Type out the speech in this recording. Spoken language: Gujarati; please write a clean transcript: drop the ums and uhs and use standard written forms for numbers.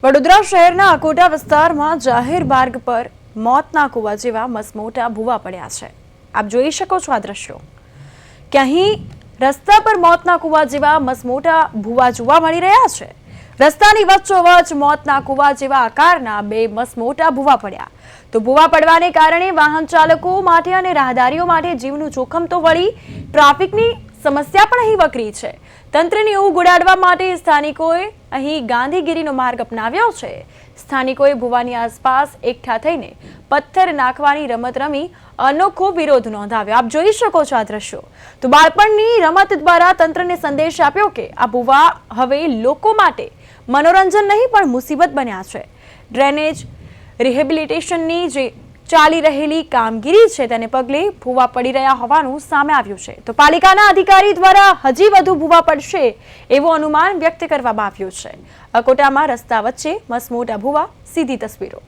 વડોદરા શહેરના અકોટા વિસ્તારમાં જાહેર માર્ગ પર મોતના કુવા જેવા મસમોટા ભૂવા પડ્યા છે। આપ જોઈ શકો છો આ દ્રશ્યો કે અહીં રસ્તા પર મોતના કુવા જેવા મસમોટા ભૂવા જોવા મળી રહ્યા છે। રસ્તાની વચ્ચોવચ્ચ મોતના કુવા જેવા આકારના બે મસમોટા ભૂવા પડ્યા તો ભૂવા પડવાને કારણે વાહન ચાલકો માટે અને રાહદારીઓ માટે જીવનું જોખમ તો વળી ટ્રાફિકની સમસ્યા પણ અહીં વકરી છે। તંત્રની ઊંઘ ઉડાડવા માટે સ્થાનિકોએ અહીં ગાંધીગીરીનો માર્ગ અપનાવ્યો છે। સ્થાનિકોએ ભૂવાની આસપાસ એકઠા થઈને પથ્થર નાખવાની રમત રમી અનોખો વિરોધ નોંધાવ્યો। આપ જોઈ શકો છો આ દ્રશ્યો તો બાળપણની રમત દ્વારા તંત્રને સંદેશ આપ્યો કે આ ભૂવા હવે લોકો માટે મનોરંજન નહીં પણ મુસીબત બન્યા છે। ડ્રેનેજ રિહેબિલિટેશનની જે ચાલી રહેલી કામગીરી છે તેને પગલે ભૂવા પડી રહ્યા હોવાનું સામે આવ્યું છે તો પાલિકાના અધિકારી દ્વારા હજી વધુ ભૂવા પડશે એવું અનુમાન વ્યક્ત કરવામાં આવ્યું છે। અકોટામાં રસ્તા વચ્ચે મસમોટા ભૂવા, સીધી તસવીરો।